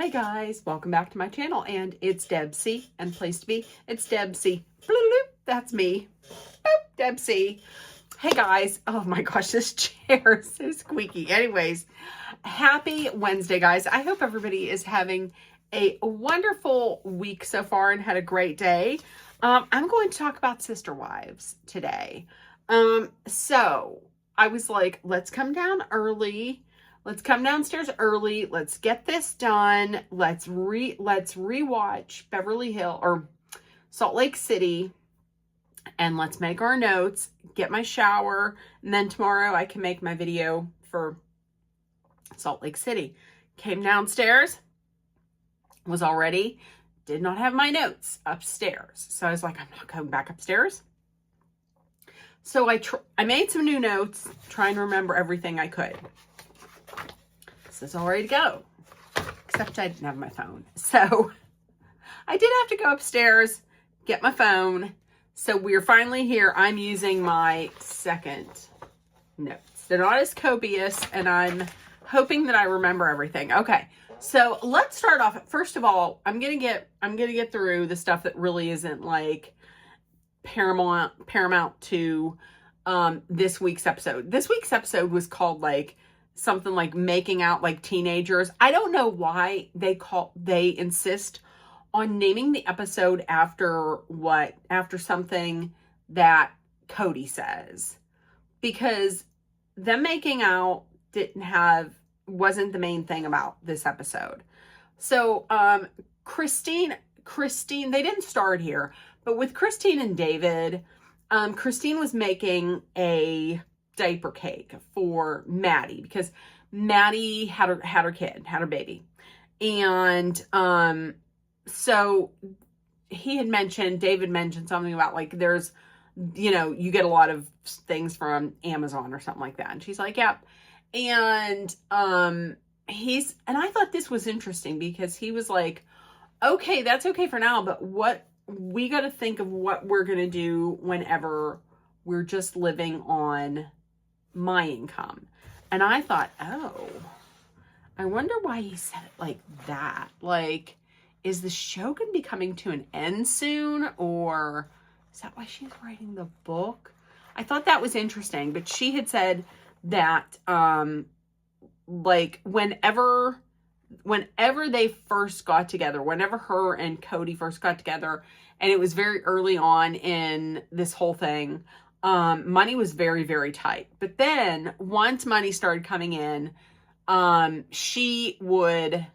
Hi guys, welcome back to my channel, and it's Debsy, and place to be, it's Debsy. Bloop, that's me. Boop, Debsy. Hey guys, oh my gosh, this chair is so squeaky. Anyways, happy Wednesday, guys. I hope everybody is having a wonderful week so far and had a great day. I'm going to talk about sister wives today. So I was like, let's come down early. Let's come downstairs early. Let's get this done. Let's rewatch Beverly Hills or Salt Lake City, and let's make our notes, get my shower, and then tomorrow I can make my video for Salt Lake City. Came downstairs, was all ready, did not have my notes upstairs. So I was like, I'm not going back upstairs. So I made some new notes, trying to remember everything I could. This is all ready to go, except I didn't have my phone. So I did have to go upstairs, get my phone. So we're finally here. I'm using my second notes. They're not as copious, and I'm hoping that I remember everything. Okay, so let's start off. First of all, I'm gonna get through the stuff that really isn't like paramount to this week's episode. This week's episode was called like something like making out like teenagers. I don't know why they insist on naming the episode after something that Cody says, because them making out wasn't the main thing about this episode. So Christine, they didn't start here, but with Christine and David, Christine was making a diaper cake for Maddie because Maddie had her kid, had her baby. And so David mentioned something about like there's, you get a lot of things from Amazon or something like that. And she's like, yep. And and I thought this was interesting because he was like, okay, that's okay for now, but we got to think of what we're going to do whenever we're just living on my income. And I thought, oh, I wonder why he said it like that. Like, is the show going to be coming to an end soon? Or is that why she's writing the book? I thought that was interesting. But she had said that, like, whenever they first got together, whenever her and Cody first got together, and it was very early on in this whole thing, money was very, very tight. But then once money started coming in, she would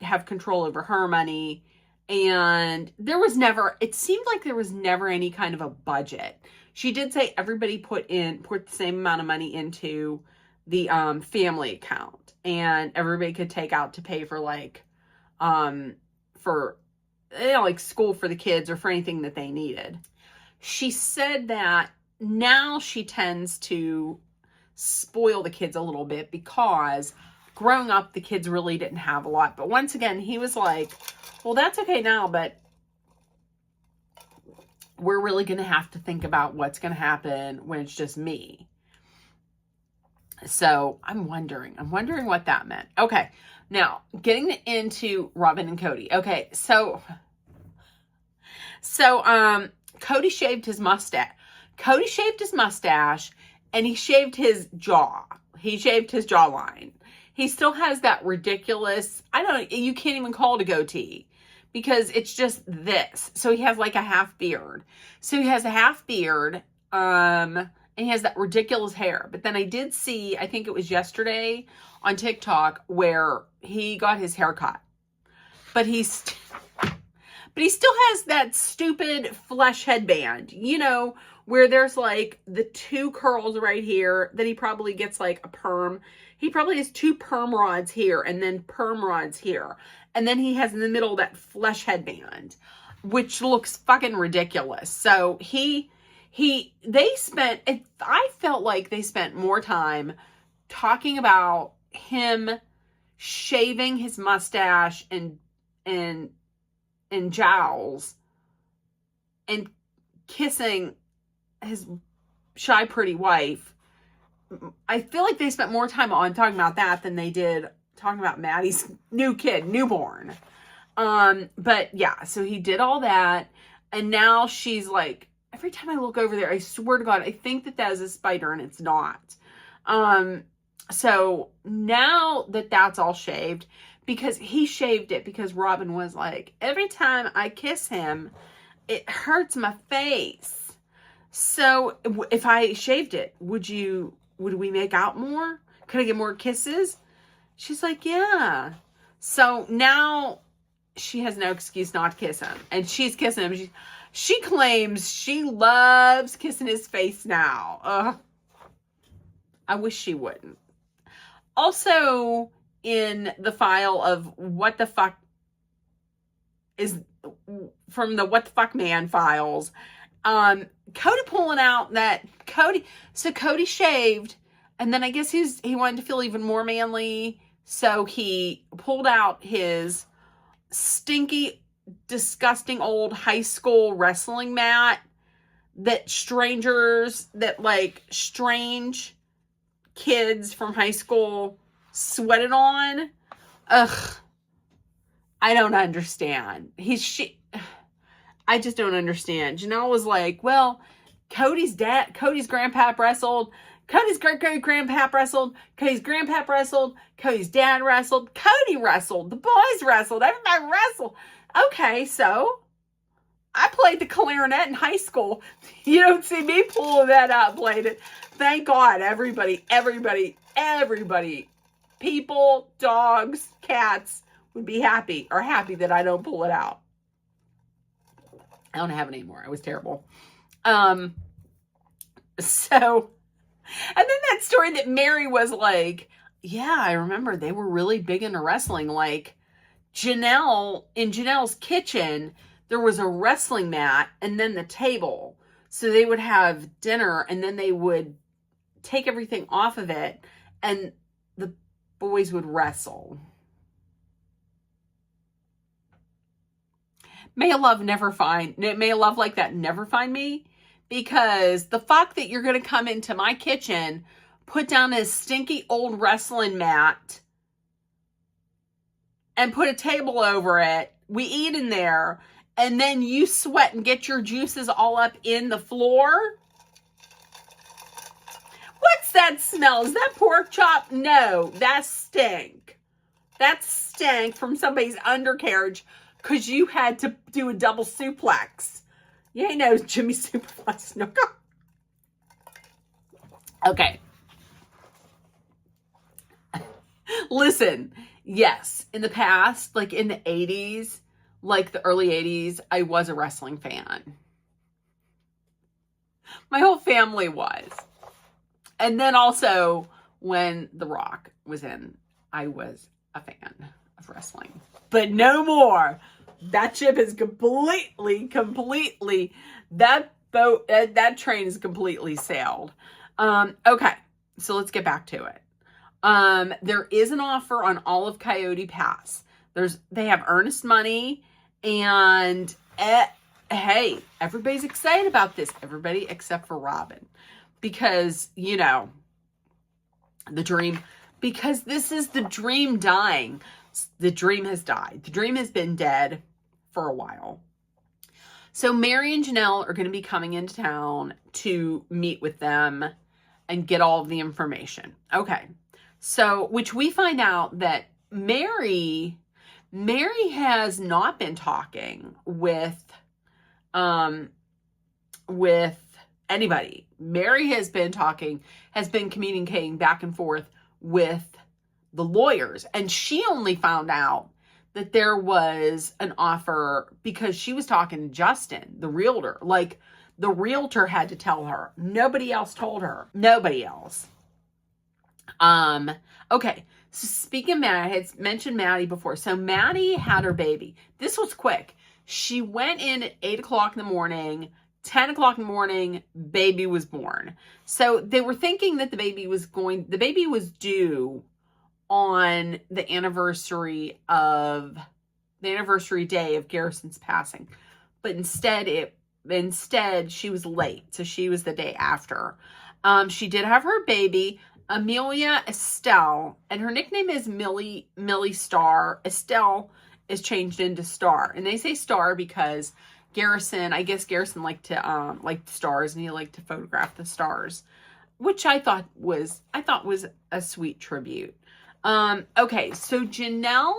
have control over her money, and it seemed like there was never any kind of a budget. She did say everybody put the same amount of money into the family account, and everybody could take out to pay for like like school for the kids or for anything that they needed. She said that now she tends to spoil the kids a little bit because growing up, the kids really didn't have a lot. But once again, he was like, well, that's okay now, but we're really going to have to think about what's going to happen when it's just me. So I'm wondering what that meant. Okay. Now getting into Robin and Cody. Okay. So Cody shaved his mustache. And he shaved his jaw. He shaved his jawline. He still has that ridiculous, you can't even call it a goatee because it's just this. So he has like a half beard. So he has a half beard, and he has that ridiculous hair. But then I did see, I think it was yesterday on TikTok, where he got his hair cut. But he still has that stupid flesh headband, where there's like the two curls right here. Then he probably gets like a perm. He probably has two perm rods here and then perm rods here. And then he has in the middle that flesh headband, which looks fucking ridiculous. So I felt like they spent more time talking about him shaving his mustache and jowls and kissing his shy pretty wife. I feel like they spent more time on talking about that than they did talking about Maddie's newborn. But yeah, so he did all that. And now she's like, every time I look over there, I swear to God, I think that is a spider and it's not. So now that that's all shaved, because he shaved it because Robin was like, every time I kiss him, it hurts my face. So if I shaved it, would we make out more? Could I get more kisses? She's like, yeah. So now she has no excuse not to kiss him. And she's kissing him. She claims she loves kissing his face now. Ugh. I wish she wouldn't. Also, in the file of what the fuck is from the What the Fuck Man files, Cody pulling out that Cody shaved, and then I guess he wanted to feel even more manly, so he pulled out his stinky, disgusting old high school wrestling mat that strange kids from high school sweated on. Ugh. I don't understand. I just don't understand. Janelle was like, well, Cody's grandpap wrestled, Cody's great-great-grandpap wrestled, Cody's grandpap wrestled, Cody's dad wrestled, Cody wrestled, the boys wrestled, everybody wrestled. Okay, so I played the clarinet in high school. You don't see me pulling that out and playing it. Thank God, everybody, people, dogs, cats would be happy that I don't pull it out. I don't have it anymore. It was terrible. So, and then that story that Mary was like, yeah, I remember they were really big into wrestling. Like in Janelle's kitchen, there was a wrestling mat and then the table. So they would have dinner and then they would take everything off of it and the boys would wrestle. May a love like that never find me, because the fuck that you're going to come into my kitchen, put down this stinky old wrestling mat and put a table over it. We eat in there and then you sweat and get your juices all up in the floor. What's that smell? Is that pork chop? No, that's stink. That's stink from somebody's undercarriage because you had to do a double suplex. You ain't no Jimmy Superfly Snooker. Okay. Listen, yes, in the past, like in the 80s, like the early 80s, I was a wrestling fan. My whole family was. And then also when The Rock was in, I was a fan of wrestling. But no more. That ship is completely, that train is completely sailed. Okay, so let's get back to it. There is an offer on all of Coyote Pass. They have earnest money, and hey, everybody's excited about this. Everybody except for Robin, because the dream. Because this is the dream dying. The dream has died. The dream has been dead for a while. So Mary and Janelle are going to be coming into town to meet with them and get all of the information. Okay. So, which we find out that Mary has not been talking with anybody. Mary has been communicating back and forth with the lawyers, and she only found out that there was an offer because she was talking to Justin, the realtor. Like, the realtor had to tell her. Nobody else told her. Nobody else. Okay. So speaking of Maddie, I had mentioned Maddie before. So Maddie had her baby. This was quick. She went in at 8 o'clock in the morning, 10 o'clock in the morning, baby was born. So they were thinking that the baby was due on the anniversary day of Garrison's passing. But instead she was late. So she was the day after. She did have her baby. Amelia Estelle, and her nickname is Millie Star. Estelle is changed into Star, and they say Star because Garrison, I guess Garrison liked to like stars, and he liked to photograph the stars, which I thought was a sweet tribute. Okay, so Janelle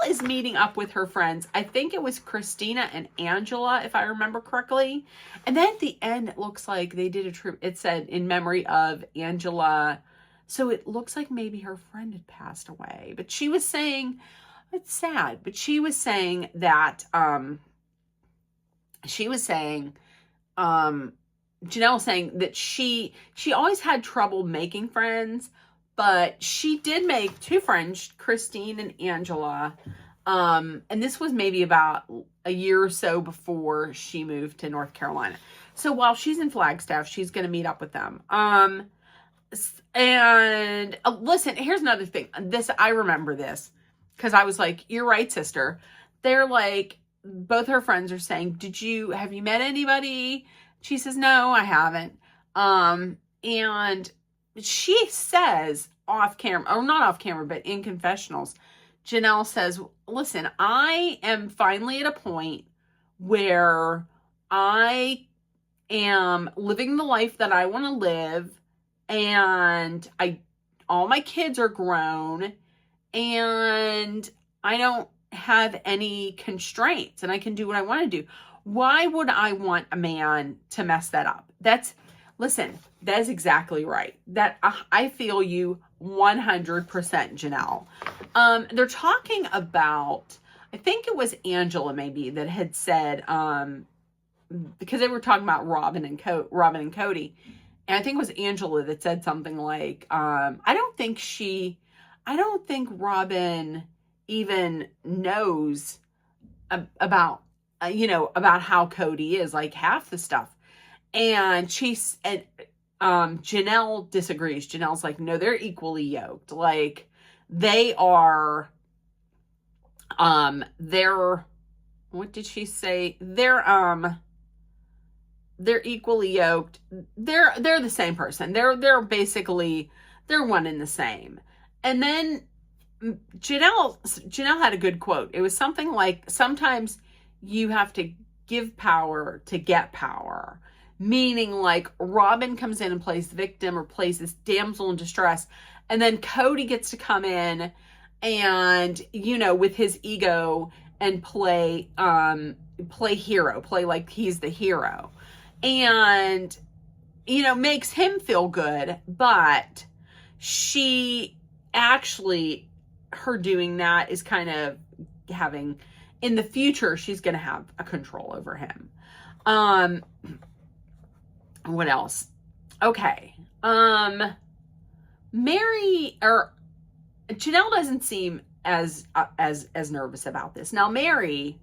is meeting up with her friends. I think it was Christina and Angela, if I remember correctly. And then at the end, it looks like they did it said in memory of Angela. So it looks like maybe her friend had passed away. But she was saying, it's sad, but she was saying that, Janelle was saying that she always had trouble making friends, but she did make 2 friends, Christine and Angela. And this was maybe about a year or so before she moved to North Carolina. So while she's in Flagstaff, she's going to meet up with them. And listen, here's another thing. I remember this because I was like, you're right, sister. They're like, both her friends are saying, have you met anybody? She says, no, I haven't. And she says off camera, or not off camera, but in confessionals, Janelle says, listen, I am finally at a point where I am living the life that I want to live, and all my kids are grown, and I don't have any constraints, and I can do what I want to do. Why would I want a man to mess that up? Listen, that is exactly right. That I feel you 100%, Janelle. They're talking about, I think it was Angela maybe that had said, because they were talking about Robin and Cody. And I think it was Angela that said something like, I don't think Robin even knows about how Cody is, like half the stuff. And Janelle disagrees. Janelle's like, no, they're equally yoked. Like they are, what did she say? They're equally yoked. They're the same person. They're basically, they're one and the same. And then Janelle had a good quote. It was something like, sometimes you have to give power to get power. Meaning like Robin comes in and plays the victim or plays this damsel in distress. And then Cody gets to come in and, with his ego and play hero, play like he's the hero. And, makes him feel good. But her doing that is kind of having, in the future, she's going to have a control over him. What else? Okay. Janelle doesn't seem as nervous about this. Now, Mary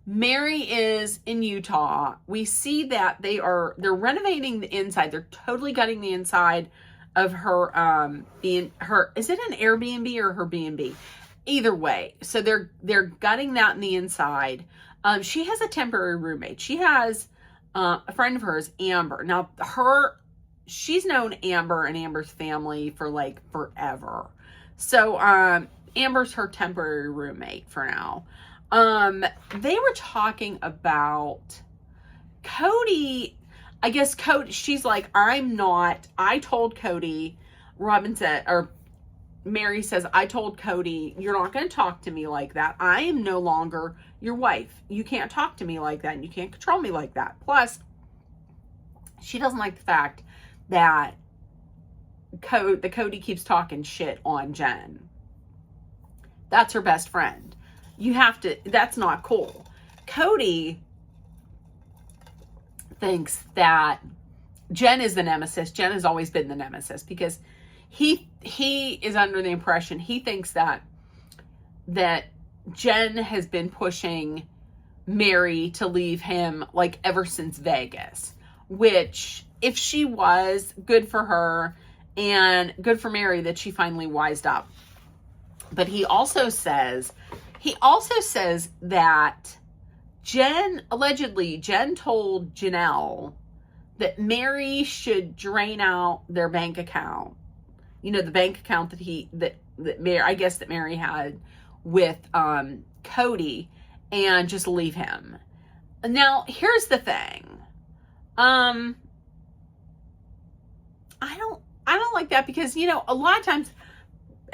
is in Utah. We see that they're renovating the inside. They're totally gutting the inside of her, is it an Airbnb or her B&B? Either way. So they're gutting that in the inside. She has a temporary roommate. She has a friend of hers, Amber. Now, she's known Amber and Amber's family for like forever. So, Amber's her temporary roommate for now. They were talking about Cody. I guess Cody, she's like, I told Cody, Robin said, or Mary says, I told Cody, you're not going to talk to me like that. I am no longer your wife. You can't talk to me like that, and you can't control me like that. Plus, she doesn't like the fact that Cody keeps talking shit on Jen. That's her best friend. That's not cool. Cody thinks that Jen is the nemesis. Jen has always been the nemesis because he is under the impression, he thinks that Jen has been pushing Mary to leave him like ever since Vegas, which if she was, good for her and good for Mary that she finally wised up. But he also says that Jen told Janelle that Mary should drain out their bank account. You know, the bank account that Mary, I guess that Mary had with Cody, and just leave him. Now, here's the thing. I don't like that, because, you know, a lot of times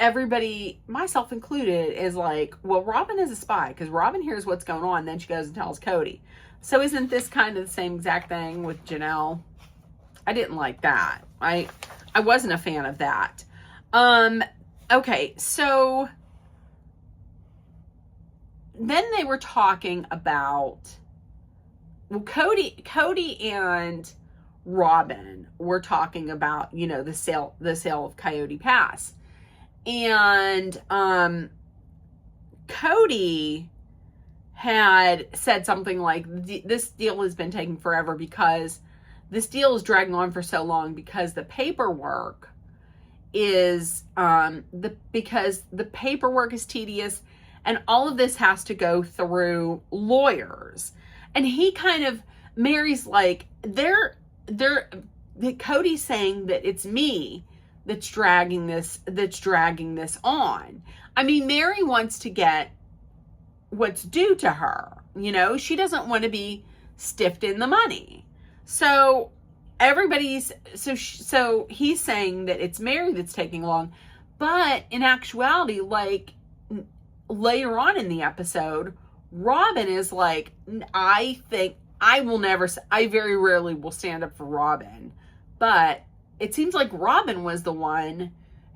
everybody, myself included, is like, well, Robin is a spy because Robin hears what's going on, then she goes and tells Cody. So isn't this kind of the same exact thing with Janelle? I didn't like that. I wasn't a fan of that. Okay, so then they were talking about, well, Cody and Robin were talking about, you know, the sale of Coyote Pass. And Cody had said something like, this deal has been taking forever because this deal is dragging on for so long because the paperwork is because the paperwork is tedious, and all of this has to go through lawyers. And he kind of, Mary's like, Cody's saying that it's me that's dragging this on. I mean, Mary wants to get what's due to her. You know, she doesn't want to be stiffed in the money. So so he's saying that it's Mary that's taking long, but in actuality, like later on in the episode, Robin is like, I think I very rarely will stand up for Robin, but it seems like Robin was the one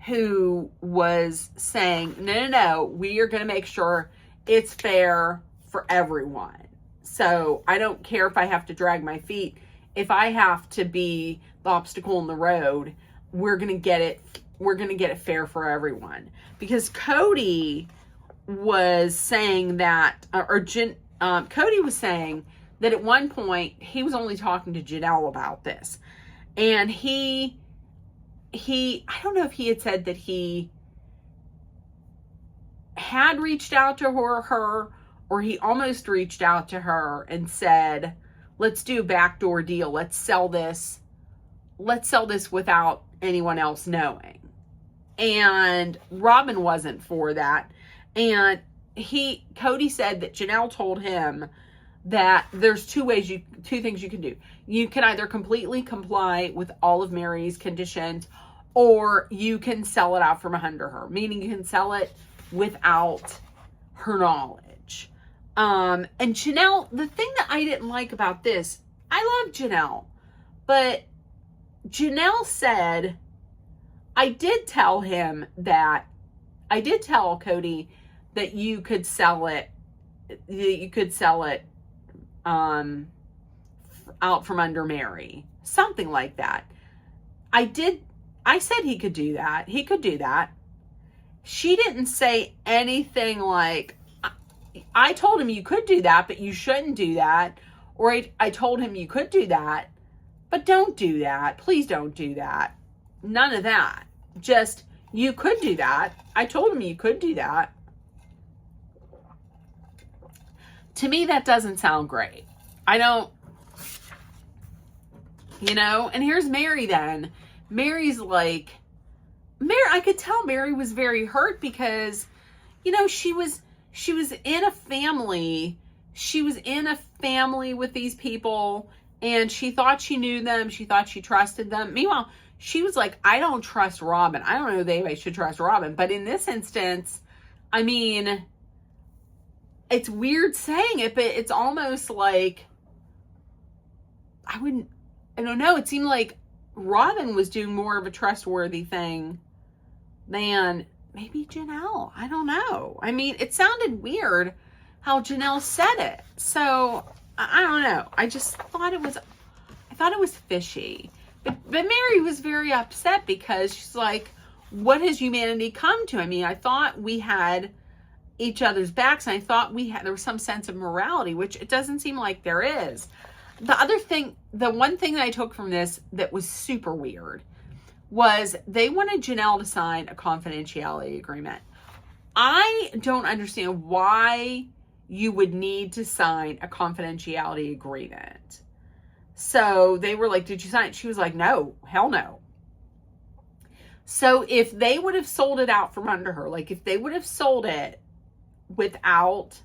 who was saying, no, we are going to make sure it's fair for everyone. So I don't care if I have to drag my feet. If I have to be the obstacle in the road, we're going to get it fair for everyone. Because Cody was saying that, Cody was saying that at one point he was only talking to Janelle about this. And he, I don't know if he had said that he had reached out to her, or he almost reached out to her and said, let's do a backdoor deal. Let's sell this without anyone else knowing. And Robin wasn't for that. And Cody said that Janelle told him that there's two things you can do. You can either completely comply with all of Mary's conditions, or you can sell it out from under her, meaning you can sell it without her knowledge. And Janelle, the thing that I didn't like about this, I love Janelle, but Janelle said, I did tell Cody that you could sell it out from under Mary, something like that. I said he could do that. He could do that. She didn't say anything like, I told him you could do that, but you shouldn't do that. Or I told him you could do that, but don't do that. Please don't do that. None of that. Just, you could do that. I told him you could do that. To me, that doesn't sound great. I don't, you know, and here's Mary then. Mary's like, I could tell Mary was very hurt because, you know, she was in a family. She was in a family with these people, and she thought she knew them. She thought she trusted them. Meanwhile, she was like, I don't trust Robin. I don't know if anybody should trust Robin. But in this instance, I mean, it's weird saying it, but it's almost like, I don't know. It seemed like Robin was doing more of a trustworthy thing than maybe Janelle. I don't know. I mean, it sounded weird how Janelle said it. So I don't know. I just thought it was fishy. But Mary was very upset because she's like, what has humanity come to? I mean, I thought we had each other's backs, and I thought there was some sense of morality, which it doesn't seem like there is. The one thing that I took from this that was super weird was they wanted Janelle to sign a confidentiality agreement. I don't understand why you would need to sign a confidentiality agreement. So they were like, did you sign it? She was like, no, hell no. So if they would have sold it out from under her, like if they would have sold it without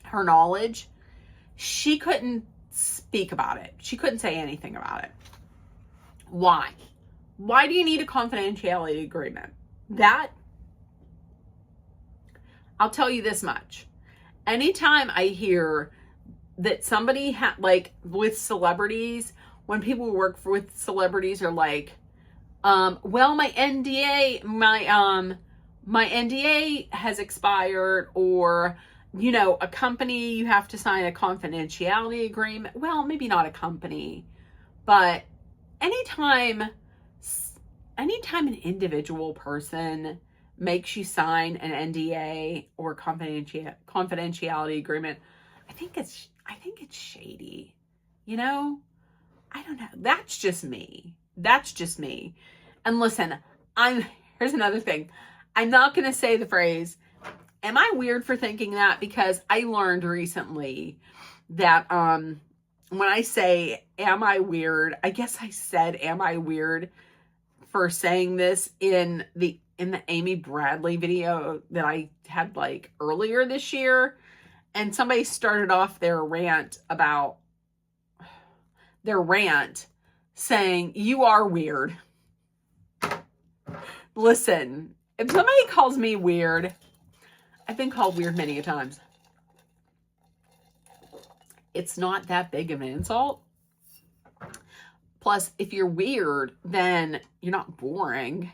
her knowledge, she couldn't speak about it. She couldn't say anything about it. Why? Why do you need a confidentiality agreement? That, I'll tell you this much. Anytime I hear that somebody like with celebrities, when people who work with celebrities are like, well, my NDA has expired, or, you know, a company, you have to sign a confidentiality agreement. Well, maybe not a company, but anytime an individual person makes you sign an NDA or confidentiality agreement, I think it's shady. You know, I don't know. That's just me. And listen, here's another thing. I'm not going to say the phrase, am I weird for thinking that? Because I learned recently that when I say, am I weird? I guess I said, am I weird for saying this in the Amy Bradley video that I had like earlier this year. And somebody started off their rant saying, you are weird. Listen, if somebody calls me weird, I've been called weird many a times. It's not that big of an insult. Plus, if you're weird, then you're not boring.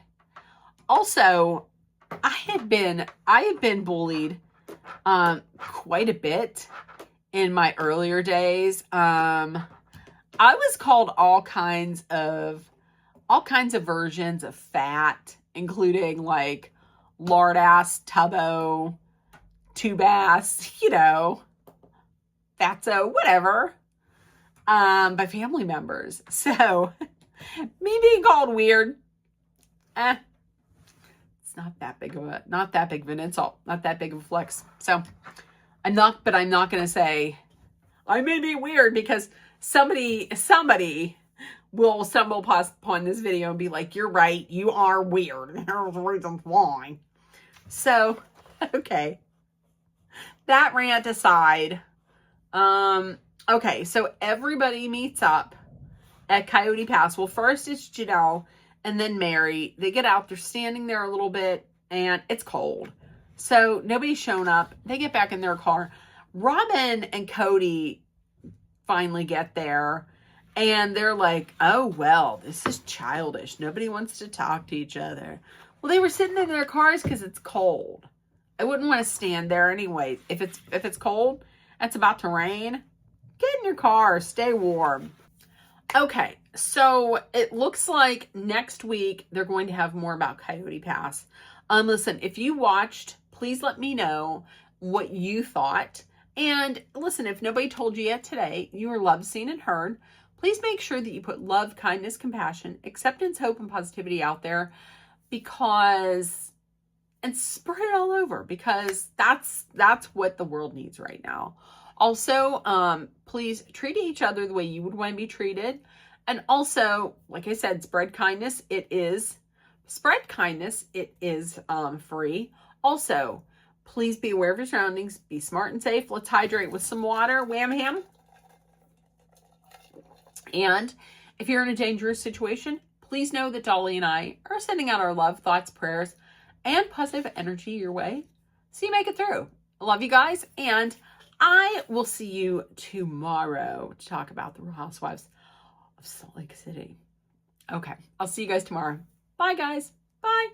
Also, I have been bullied quite a bit in my earlier days. I was called all kinds of versions of fat, including like lard ass, tubbo, tube ass, you know, fatso, whatever, by family members. So me being called weird, it's not that big of an insult, not that big of a flex. So I'm not going to say I may be weird, because somebody will stumble upon this video and be like, you're right, you are weird. There's reasons why. So, okay. That rant aside, okay, so everybody meets up at Coyote Pass. Well, first it's Janelle and then Mary. They get out, they're standing there a little bit, and it's cold. So nobody's shown up. They get back in their car. Robin and Cody finally get there, and they're like, oh, well, this is childish. Nobody wants to talk to each other. Well, they were sitting in their cars because it's cold. I wouldn't want to stand there anyway. If it's cold, it's about to rain, get in your car, stay warm. Okay, so it looks like next week they're going to have more about Coyote Pass. Listen, if you watched, please let me know what you thought. And listen, if nobody told you yet today, you are loved, seen, and heard. Please make sure that you put love, kindness, compassion, acceptance, hope, and positivity out there, and spread it all over, because that's what the world needs right now. Also, please treat each other the way you would want to be treated. And also, like I said, spread kindness. It is free. Also, please be aware of your surroundings. Be smart and safe. Let's hydrate with some water. Wham ham. And if you're in a dangerous situation, please know that Dolly and I are sending out our love, thoughts, prayers, and positive energy your way, so you make it through. I love you guys, and I will see you tomorrow to talk about the Real Housewives of Salt Lake City. Okay, I'll see you guys tomorrow. Bye, guys. Bye.